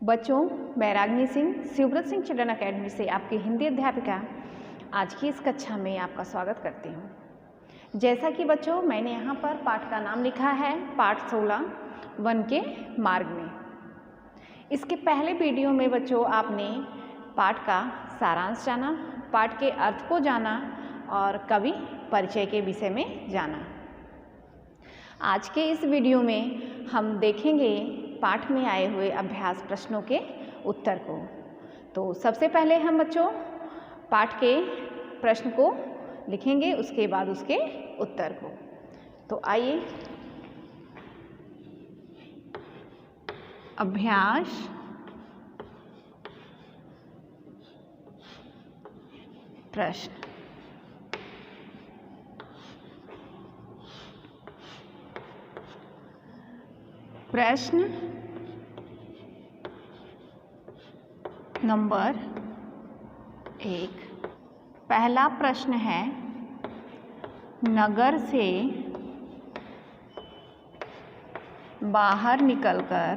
बच्चों, मैं Ragini Singh शिवव्रत Singh children academy से आपकी हिंदी अध्यापिका आज की इस कक्षा में आपका स्वागत करती हूँ। जैसा कि बच्चों मैंने यहाँ पर पाठ का नाम लिखा है पाठ 16 वन के मार्ग में। इसके पहले वीडियो में बच्चों आपने पाठ का सारांश जाना, पाठ के अर्थ को जाना और कवि परिचय के विषय में जाना। आज के इस वीडियो में हम देखेंगे पाठ में आए हुए अभ्यास प्रश्नों के उत्तर को। तो सबसे पहले हम बच्चों पाठ के प्रश्न को लिखेंगे, उसके बाद उसके उत्तर को। तो आइए अभ्यास प्रश्न। प्रश्न नंबर 1। पहला प्रश्न है, नगर से बाहर निकलकर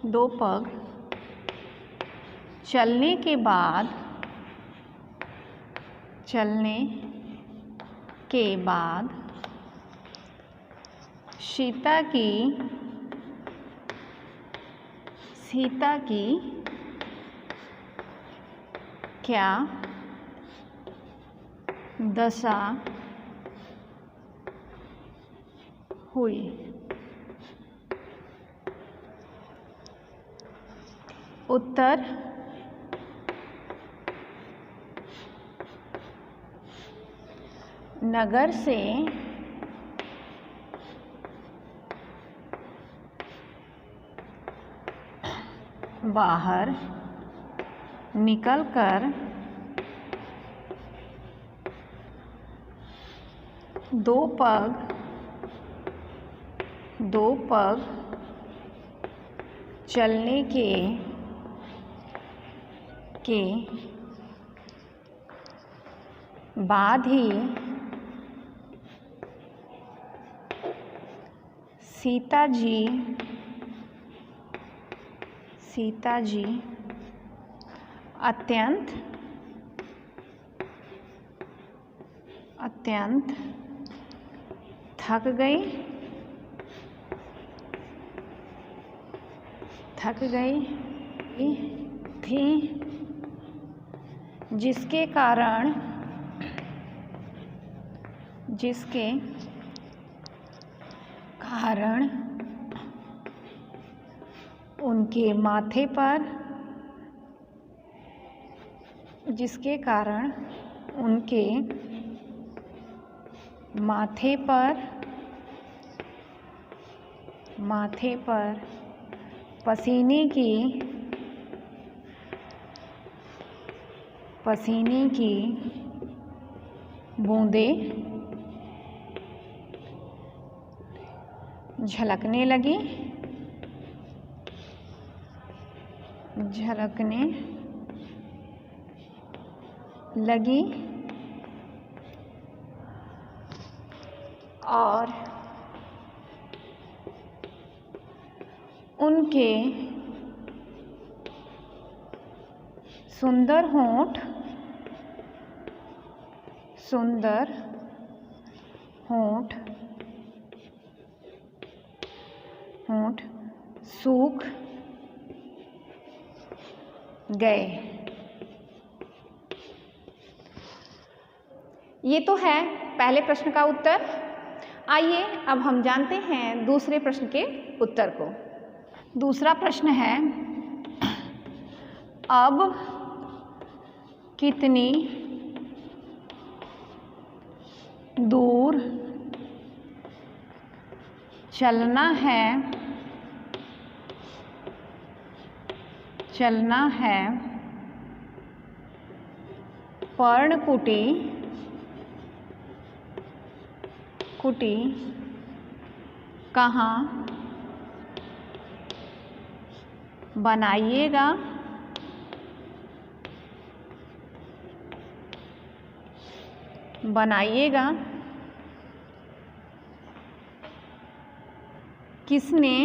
दो पग चलने के बाद सीता की क्या दशा हुई? उत्तर, नगर से बाहर निकलकर दो पग चलने के बाद ही सीता जी अत्यंत थक गई थी, जिसके कारण उनके माथे पर पसीने की बूंदें झलकने लगी और उनके सुंदर होंठ सूख गए। ये तो है पहले प्रश्न का उत्तर। आइए अब हम जानते हैं दूसरे प्रश्न के उत्तर को। दूसरा प्रश्न है, अब कितनी दूर चलना है पर्णकुटी कहाँ बनाइएगा बनाइएगा। किसने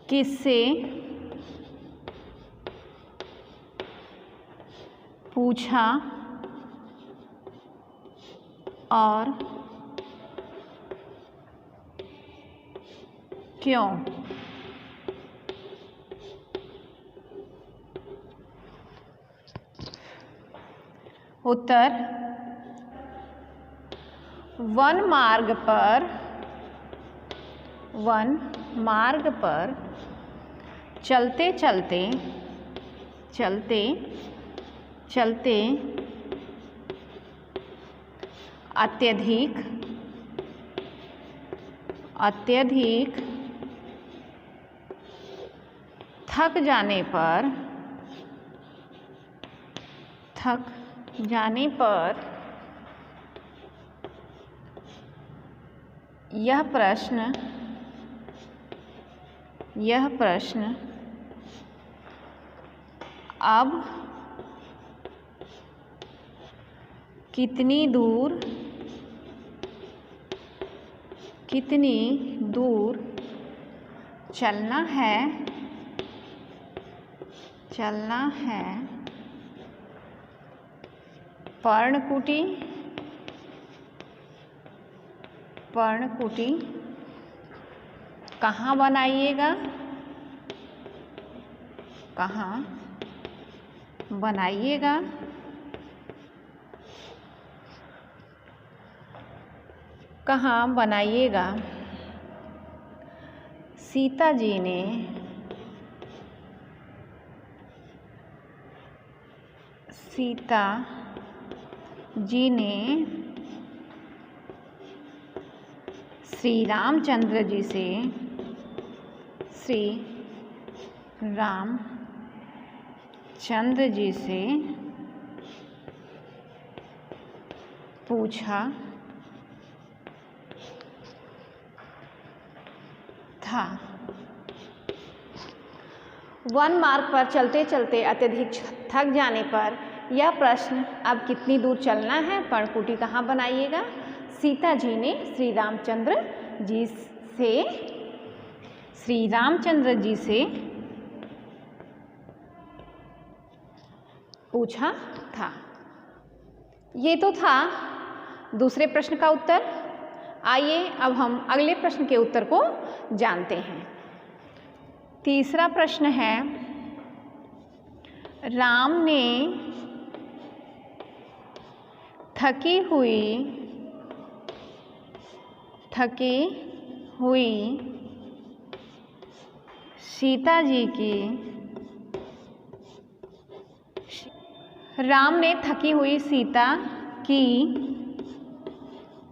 किससे पूछा और क्यों? उत्तर, वन मार्ग पर चलते चलते अत्यधिक थक जाने पर यह प्रश्न अब कितनी दूर चलना है पर्णकुटी कहाँ बनाइएगा? कहाँ बनाइएगा? सीता जी ने श्री रामचंद्र जी से पूछा था। वन मार्ग पर चलते चलते अत्यधिक थक जाने पर यह प्रश्न अब कितनी दूर चलना है, पर्णकुटी कहाँ बनाइएगा? सीता जी ने श्री रामचंद्र जी से पूछा था। ये तो था दूसरे प्रश्न का उत्तर। आइए अब हम अगले प्रश्न के उत्तर को जानते हैं। तीसरा प्रश्न है, राम ने थकी हुई सीता जी की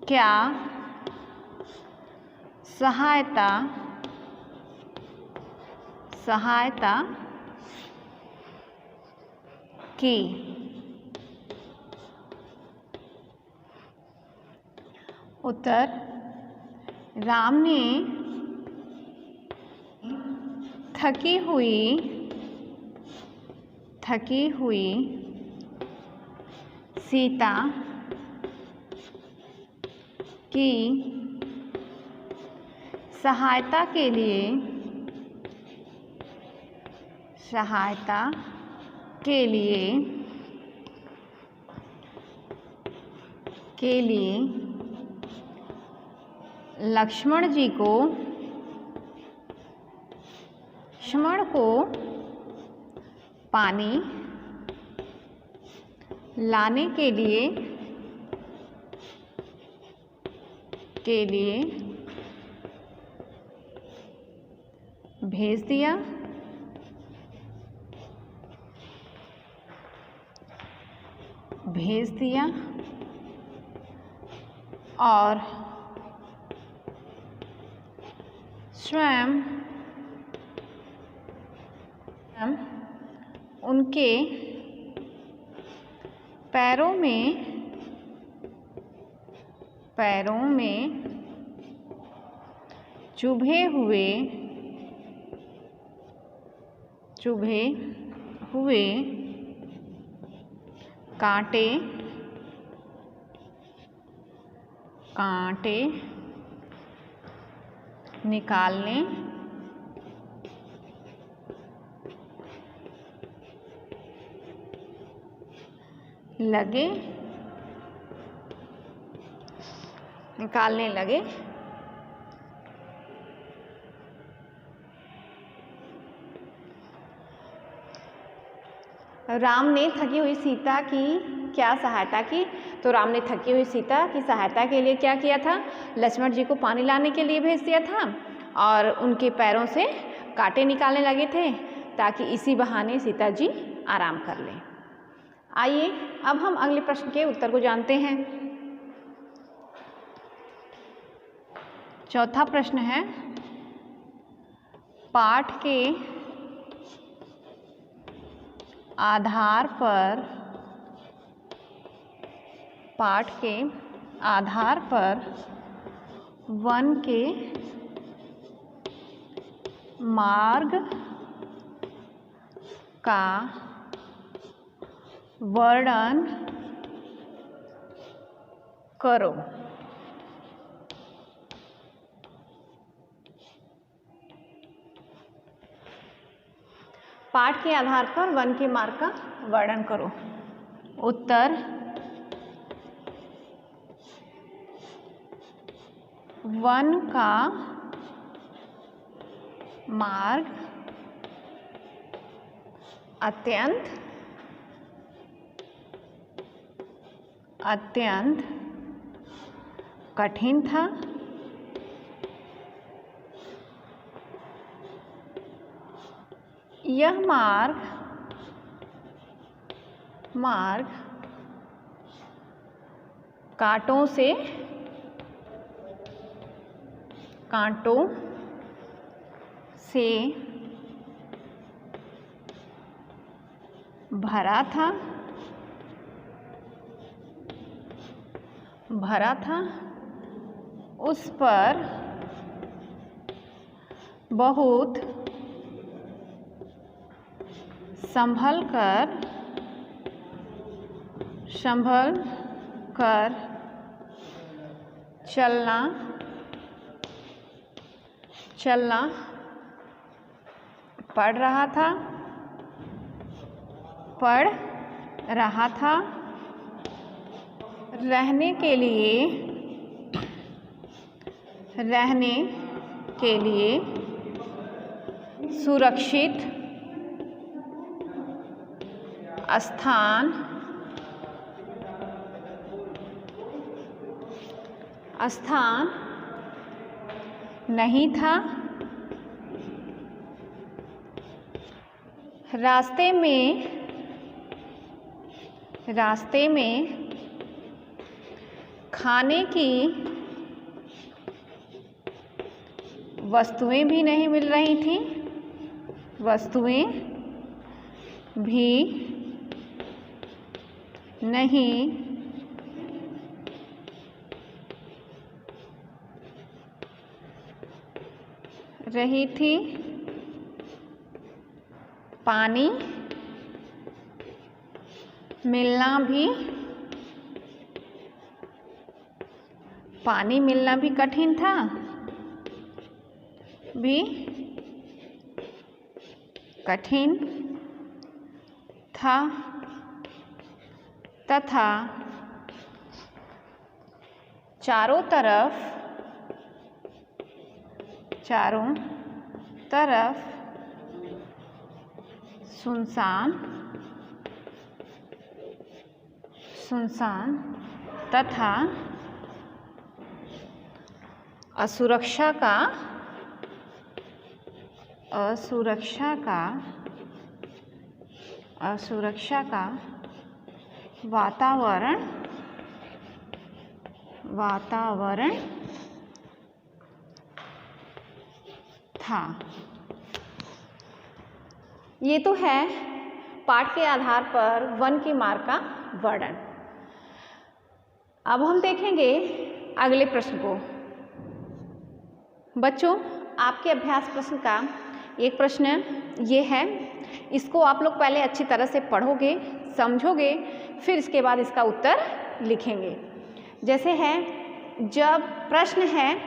क्या सहायता की? उत्तर, राम ने थकी हुई सीता की सहायता के लिए लक्ष्मण को पानी लाने के लिए भेज दिया और स्वयं उनके पैरों में चुभे हुए कांटे निकालने लगे। राम ने थकी हुई सीता की क्या सहायता की? तो राम ने थकी हुई सीता की सहायता के लिए क्या किया था? लक्ष्मण जी को पानी लाने के लिए भेज दिया था और उनके पैरों से कांटे निकालने लगे थे ताकि इसी बहाने सीता जी आराम कर लें। आइए अब हम अगले प्रश्न के उत्तर को जानते हैं। चौथा प्रश्न है, पाठ के आधार पर वन के मार्ग का वर्णन करो। पाठ के आधार पर वन के मार्ग का वर्णन करो। उत्तर, वन का मार्ग अत्यंत कठिन था। यह मार्ग कांटों से भरा था। उस पर बहुत संभल कर चलना पड़ रहा था। रहने के लिए सुरक्षित स्थान नहीं था। रास्ते में खाने की वस्तुएं भी नहीं मिल रही थीं। पानी मिलना भी कठिन था तथा चारों तरफ सुनसान तथा असुरक्षा का वातावरण था। ये तो है पाठ के आधार पर वन के मार्ग का वर्णन। अब हम देखेंगे अगले प्रश्न को। बच्चों, आपके अभ्यास प्रश्न का एक प्रश्न ये है इसको आप लोग पहले अच्छी तरह से पढ़ोगे, समझोगे, फिर इसके बाद इसका उत्तर लिखेंगे। जैसे है, जब प्रश्न है,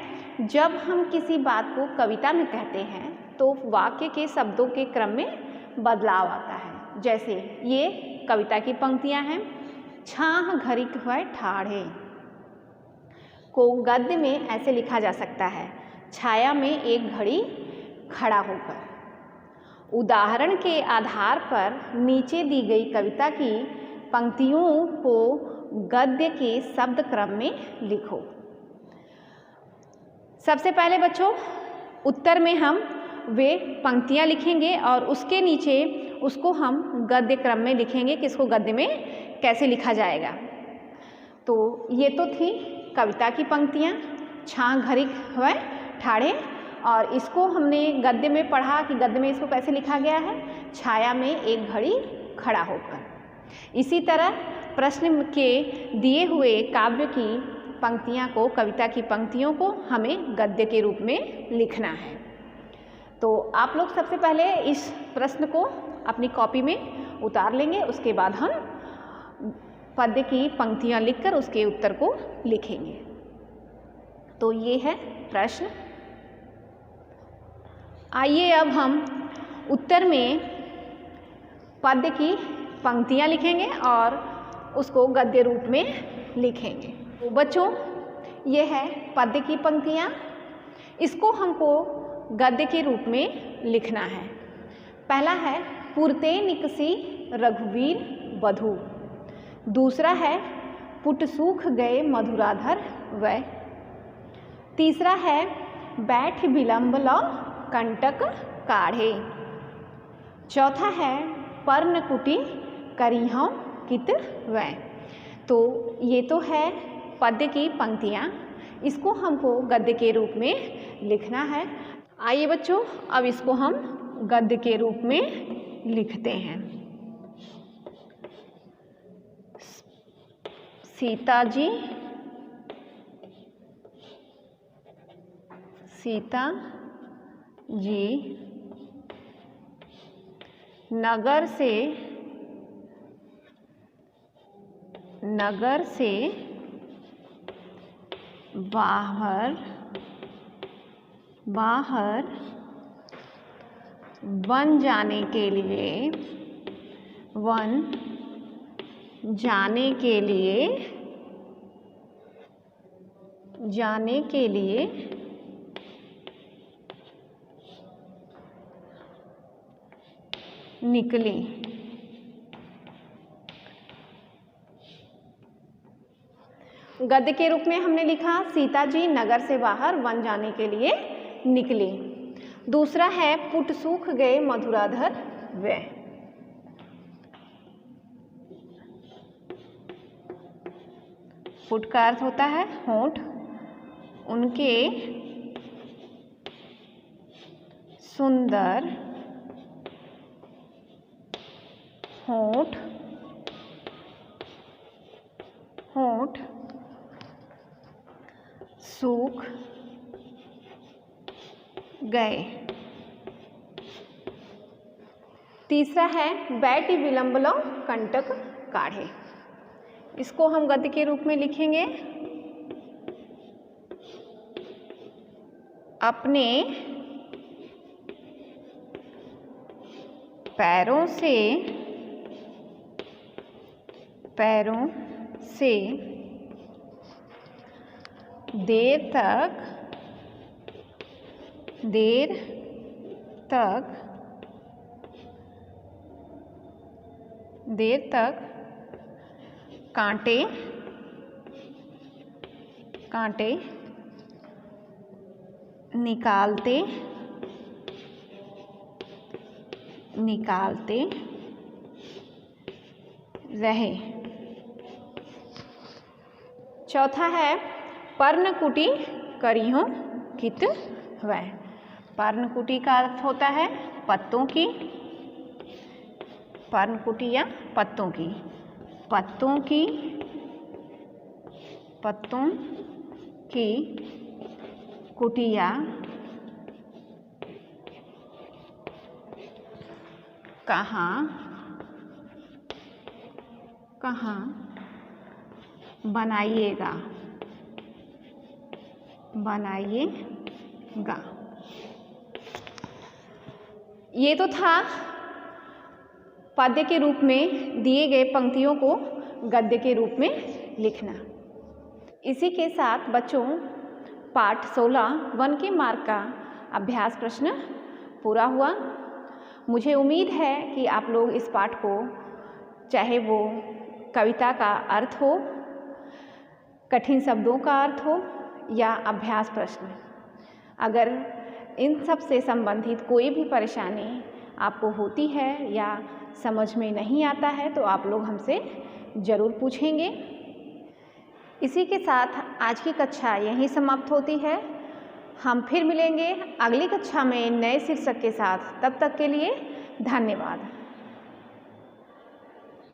जब हम किसी बात को कविता में कहते हैं तो वाक्य के शब्दों के क्रम में बदलाव आता है। जैसे ये कविता की पंक्तियां हैं, छाह घरिक हुए ठाढ़े को गद्य में ऐसे लिखा जा सकता है, छाया में एक घड़ी खड़ा होकर। उदाहरण के आधार पर नीचे दी गई कविता की पंक्तियों को गद्य के शब्द क्रम में लिखो। सबसे पहले बच्चों, उत्तर में हम वे पंक्तियां लिखेंगे और उसके नीचे उसको हम गद्य क्रम में लिखेंगे कि इसको गद्य में कैसे लिखा जाएगा। तो ये तो थी कविता की पंक्तियां, छाह घरिक हुए ठाढ़े, और इसको हमने गद्य में पढ़ा कि गद्य में इसको कैसे लिखा गया है, छाया में एक घड़ी खड़ा होकर। इसी तरह प्रश्न के दिए हुए काव्य की पंक्तियां को, कविता की पंक्तियों को हमें गद्य के रूप में लिखना है। तो आप लोग सबसे पहले इस प्रश्न को अपनी कॉपी में उतार लेंगे, उसके बाद हम पद्य की पंक्तियां लिखकर उसके उत्तर को लिखेंगे। तो ये है प्रश्न। आइए अब हम उत्तर में पद्य की पंक्तियां लिखेंगे और उसको गद्य रूप में लिखेंगे। तो बच्चों, ये है पद्य की पंक्तियां, इसको हमको गद्य के रूप में लिखना है। पहला है, पुरते निकसी रघुवीर बधू। दूसरा है, पुट सूख गए मधुराधर वै। तीसरा है, बैठ विलंब लौ कंटक काढ़े। चौथा है, पर्णकुटी करिहौं कित वै। तो ये तो है पद्य की पंक्तियाँ, इसको हमको गद्य के रूप में लिखना है। आइए बच्चों, अब इसको हम गद्य के रूप में लिखते हैं। सीता जी नगर से बाहर वन जाने के लिए निकली। गद्य के रूप में हमने लिखा, सीता जी नगर से बाहर वन जाने के लिए निकली। दूसरा है, पुट सूख गए मधुराधर वै। पुट का अर्थ होता है होंठ, उनके सुंदर होंठ सूख गए। तीसरा है, बैठ विलंब लौ कंटक काढ़े। इसको हम गद्य के रूप में लिखेंगे, अपने पैरों से देर तक कांटे निकालते रहे। चौथा है, पर्णकुटी करिहौं कित वै। पर्णकुटी का अर्थ होता है पत्तों की, पर्णकुटी या पत्तों की कुटिया कहाँ कहाँ बनाइएगा बनाइएगा। ये तो था पद्य के रूप में दिए गए पंक्तियों को गद्य के रूप में लिखना। इसी के साथ बच्चों पाठ 16 1 के मार्क का अभ्यास प्रश्न पूरा हुआ। मुझे उम्मीद है कि आप लोग इस पाठ को, चाहे वो कविता का अर्थ हो, कठिन शब्दों का अर्थ हो या अभ्यास प्रश्न, अगर इन सब से संबंधित कोई भी परेशानी आपको होती है या समझ में नहीं आता है तो आप लोग हमसे ज़रूर पूछेंगे। इसी के साथ आज की कक्षा यहीं समाप्त होती है। हम फिर मिलेंगे अगली कक्षा में नए शीर्षक के साथ। तब तक के लिए धन्यवाद।